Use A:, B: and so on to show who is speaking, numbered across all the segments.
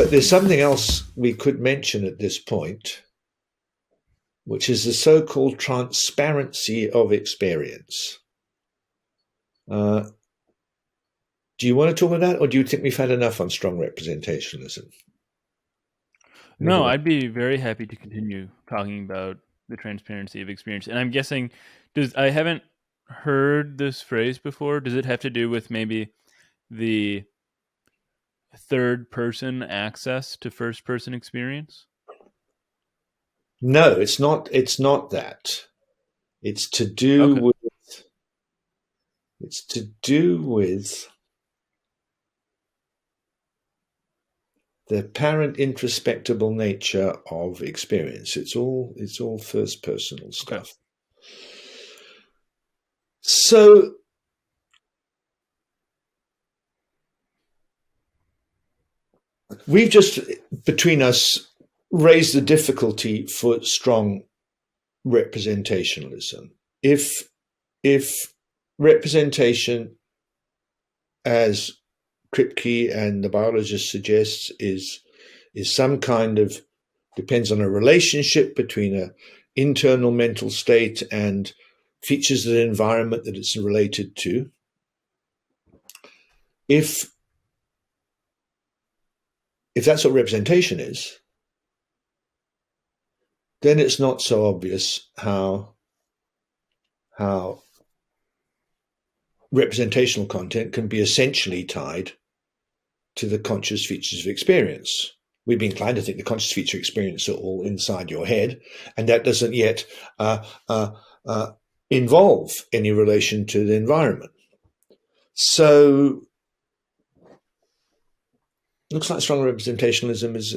A: But there's something else we could mention at this point, which is the so-called transparency of experience. Do you want to talk about that, or do you think we've had enough on strong representationalism?
B: No, I'd be very happy to continue talking about the transparency of experience. And I'm guessing, I haven't heard this phrase before. Does it have to do with maybe the third person access to first person experience?
A: No, it's not. It's not that. It's to do
B: Okay.
A: with. It's to do with the apparent introspectable nature of experience. It's all first personal stuff. Okay. So we've just, between us, raised the difficulty for strong representationalism. If representation, as Kripke and the biologist suggests, is some kind of, depends on a relationship between an internal mental state and features of the environment that it's related to. If that's what representation is, then it's not so obvious how representational content can be essentially tied to the conscious features of experience. We'd be inclined to think the conscious feature experience are all inside your head, and that doesn't yet involve any relation to the environment. So looks like strong representationalism is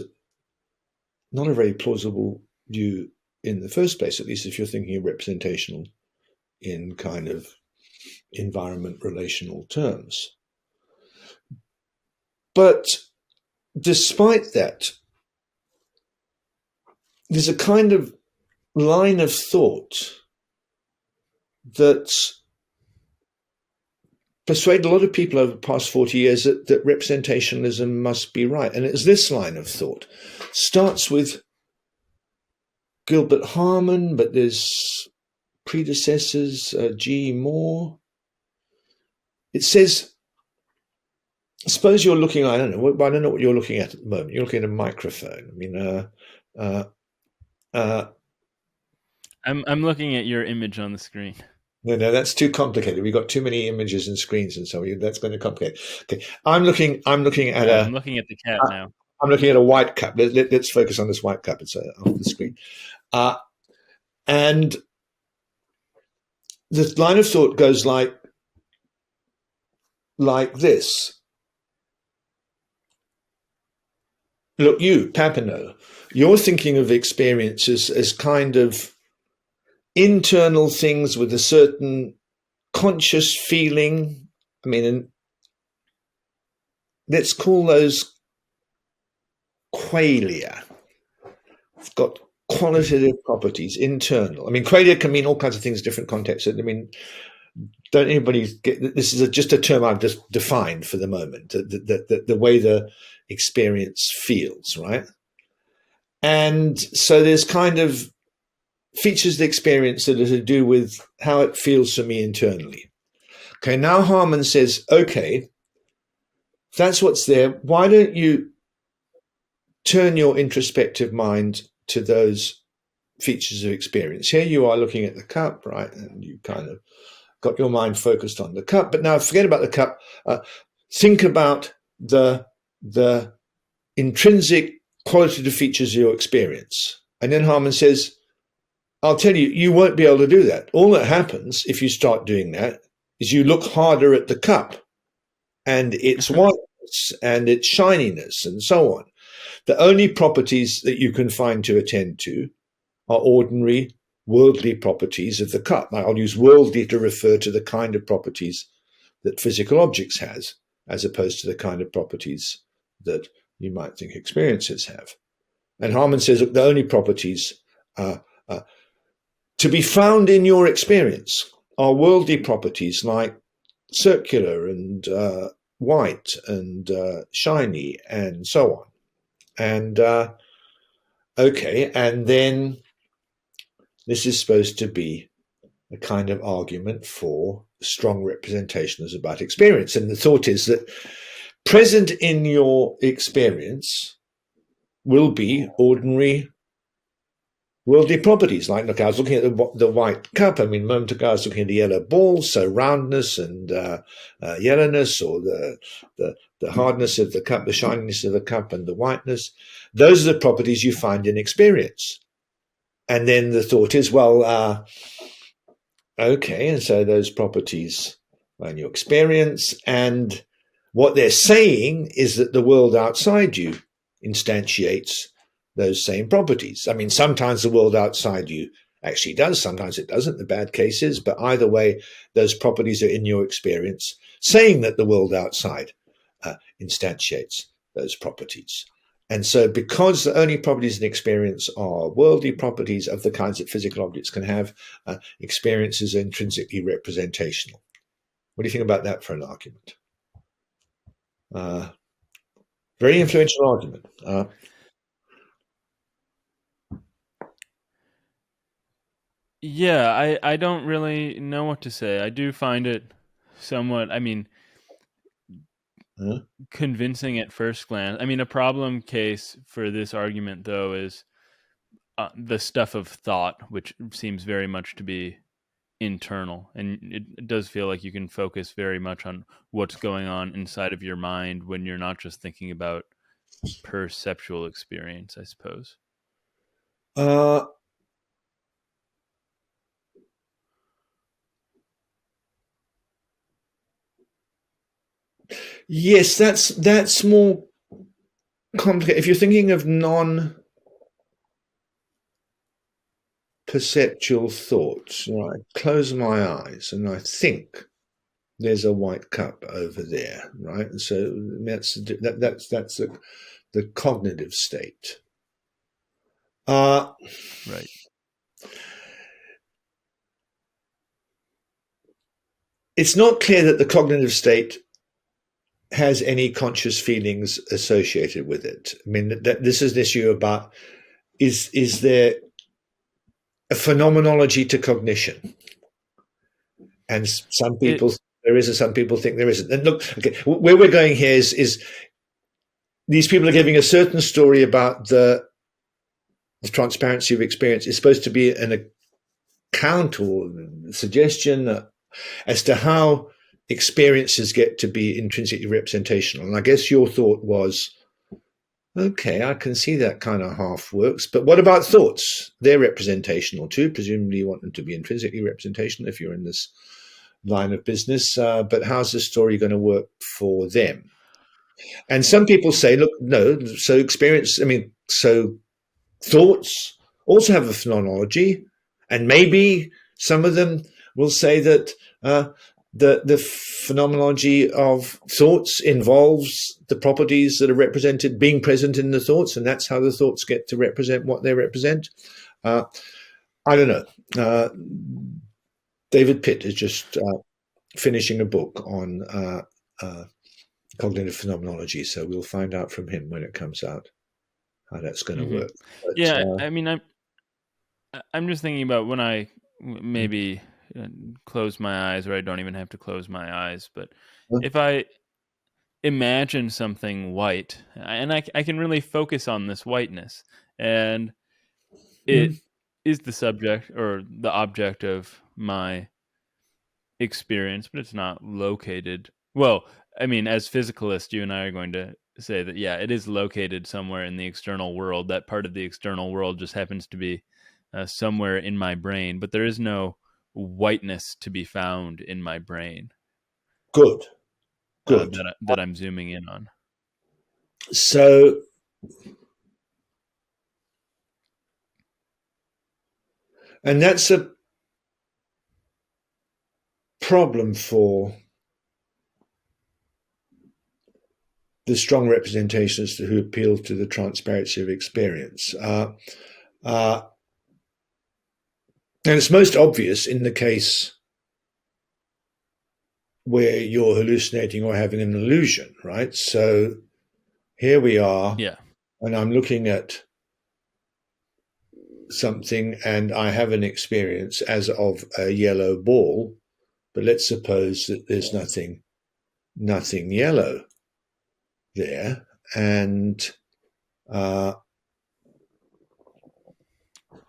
A: not a very plausible view in the first place, at least if you're thinking of representational in kind of environment relational terms. But despite that, there's a kind of line of thought that persuaded a lot of people over the past 40 years that representationalism must be right. And it's this line of thought. Starts with Gilbert Harman, but there's predecessors, G. Moore. It says, suppose you're looking, I don't know what you're looking at the moment. You're looking at a microphone. I mean,
B: I'm looking at your image on the screen.
A: No, that's too complicated. We've got too many images and screens, and so that's going to complicate. Okay, I'm looking at
B: I'm looking at the cat now.
A: I'm looking at a white cup. Let's focus on this white cup. It's off the screen, and the line of thought goes like this. Look, you, Papineau, you're thinking of experiences as kind of internal things with a certain conscious feeling. I mean, let's call those qualia. It's got qualitative properties, internal. I mean, qualia can mean all kinds of things, different contexts. I mean, don't anybody get this? Is just a term I've just defined for the moment. The way the experience feels, right? And so there's kind of features of the experience that are to do with how it feels for me internally. Okay, now Harman says, okay, that's what's there. Why don't you turn your introspective mind to those features of experience? Here you are looking at the cup, right? And you kind of got your mind focused on the cup. But now forget about the cup. Think about the intrinsic qualitative features of your experience. And then Harman says, I'll tell you, you won't be able to do that. All that happens if you start doing that is you look harder at the cup and its whiteness and its shininess and so on. The only properties that you can find to attend to are ordinary worldly properties of the cup. Now, I'll use worldly to refer to the kind of properties that physical objects has, as opposed to the kind of properties that you might think experiences have. And Harman says, look, the only properties to be found in your experience are worldly properties like circular and white and shiny and so on. And okay, and then this is supposed to be a kind of argument for strong representations about experience. And the thought is that present in your experience will be ordinary worldly properties. Like, look, I was looking at the white cup. I mean, a moment ago, I was looking at the yellow ball, so roundness and yellowness, or the hardness of the cup, the shininess of the cup, and the whiteness. Those are the properties you find in experience. And then the thought is, well, okay, and so those properties are in your experience, and what they're saying is that the world outside you instantiates those same properties. I mean, sometimes the world outside you actually does, sometimes it doesn't, the bad cases, but either way, those properties are in your experience, saying that the world outside instantiates those properties. And so, because the only properties in experience are worldly properties of the kinds that physical objects can have, experience is intrinsically representational. What do you think about that for an argument? Very influential argument.
B: Yeah, I don't really know what to say. I do find it somewhat, I mean, convincing at first glance. I mean, a problem case for this argument, though, is the stuff of thought, which seems very much to be internal. And it does feel like you can focus very much on what's going on inside of your mind when you're not just thinking about perceptual experience, I suppose.
A: Uh, yes, that's more complicated. If you're thinking of non-perceptual thoughts, right? Close my eyes and I think there's a white cup over there, right? And so that's the cognitive state.
B: Right.
A: It's not clear that the cognitive state has any conscious feelings associated with it. I mean, this is an issue about is there a phenomenology to cognition? And some people there is, and some people think there isn't. And look, okay, where we're going here is these people are giving a certain story about the transparency of experience. It's supposed to be an account or suggestion as to how experiences get to be intrinsically representational. And I guess your thought was, okay, I can see that kind of half works, but what about thoughts? They're representational too. Presumably you want them to be intrinsically representational if you're in this line of business, but how's the story going to work for them? And some people say, look, no, so experience, I mean, so thoughts also have a phenomenology, and maybe some of them will say that the phenomenology of thoughts involves the properties that are represented being present in the thoughts, and that's how the thoughts get to represent what they represent. I don't know. David Pitt is just finishing a book on cognitive phenomenology, so we'll find out from him when it comes out how that's going to work. But,
B: yeah, I mean, I'm just thinking about when I maybe close my eyes, or I don't even have to close my eyes, but if I imagine something white, and I can really focus on this whiteness, and it is the subject or the object of my experience, but it's not located. Well, I mean, as physicalists, you and I are going to say that, yeah, it is located somewhere in the external world. That part of the external world just happens to be somewhere in my brain, but there is no whiteness to be found in my brain.
A: Good.
B: That I'm zooming in on.
A: So, and that's a problem for the strong representations who appeal to the transparency of experience. And it's most obvious in the case where you're hallucinating or having an illusion, right? So here we are.
B: Yeah.
A: and I'm looking at something and I have an experience as of a yellow ball, but let's suppose that there's nothing yellow there, and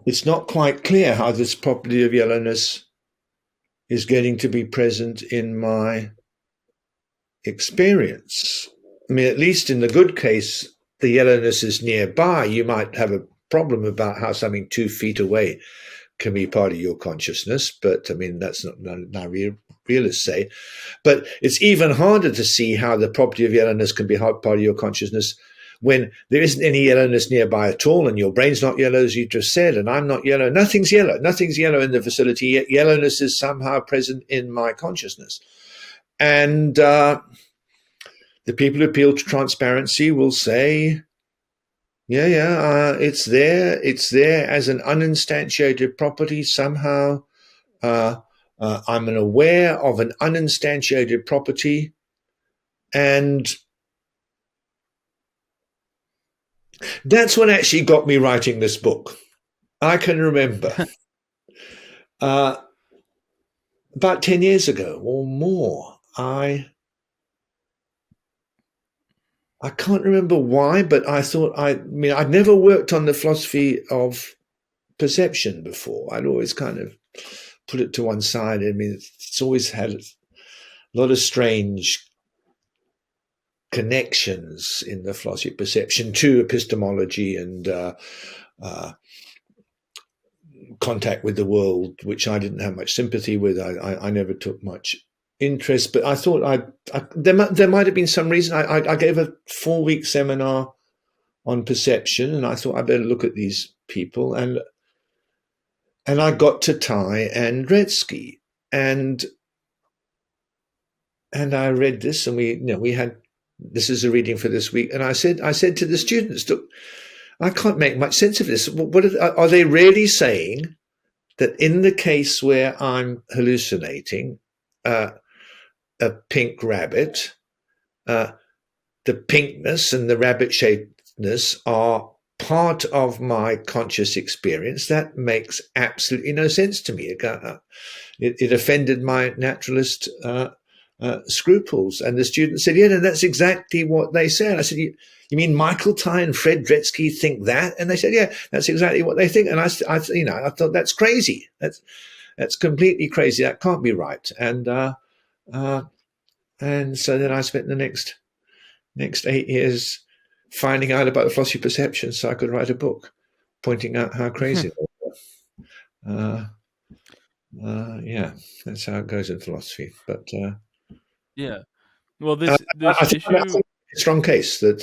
A: it's not quite clear how this property of yellowness is getting to be present in my experience. I mean, at least in the good case, the yellowness is nearby. You might have a problem about how something 2 feet away can be part of your consciousness, but I mean, that's not realists say. But it's even harder to see how the property of yellowness can be part of your consciousness when there isn't any yellowness nearby at all, and your brain's not yellow, as you just said, and I'm not yellow. Nothing's yellow. Nothing's yellow in the facility, yet yellowness is somehow present in my consciousness. And the people who appeal to transparency will say, it's there. It's there as an uninstantiated property. Somehow I'm aware of an uninstantiated property. And that's what actually got me writing this book. I can remember about 10 years ago or more, I can't remember why, but I thought, I'd never worked on the philosophy of perception before. I'd always kind of put it to one side. I mean, it's always had a lot of strange connections in the philosophy of perception to epistemology and contact with the world, which I didn't have much sympathy with. I never took much interest, but I thought there might have been some reason. I gave a 4-week seminar on perception, and I thought I better look at these people, and I got to Tai and Dretske, and I read this, and we had, this is a reading for this week, and I said to the students, look, I can't make much sense of this. What are they really saying that in the case where I'm hallucinating a pink rabbit, the pinkness and the rabbit shapedness are part of my conscious experience? That makes absolutely no sense to me. It offended my naturalist scruples. And the student said, yeah, no, that's exactly what they said. I said, you mean Michael Tai and Fred Dretske think that? And they said, yeah, that's exactly what they think. And I thought, that's crazy. That's completely crazy. That can't be right. And so then I spent the next 8 years finding out about the philosophy of perception so I could write a book pointing out how crazy they were. Yeah, that's how it goes in philosophy. But
B: yeah, well, this
A: I think
B: issue,
A: that's a strong case that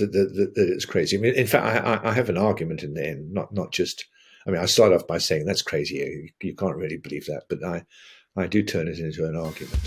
A: it's crazy. I mean, in fact, I have an argument in there, not just. I mean, I start off by saying that's crazy. You can't really believe that, but I do turn it into an argument.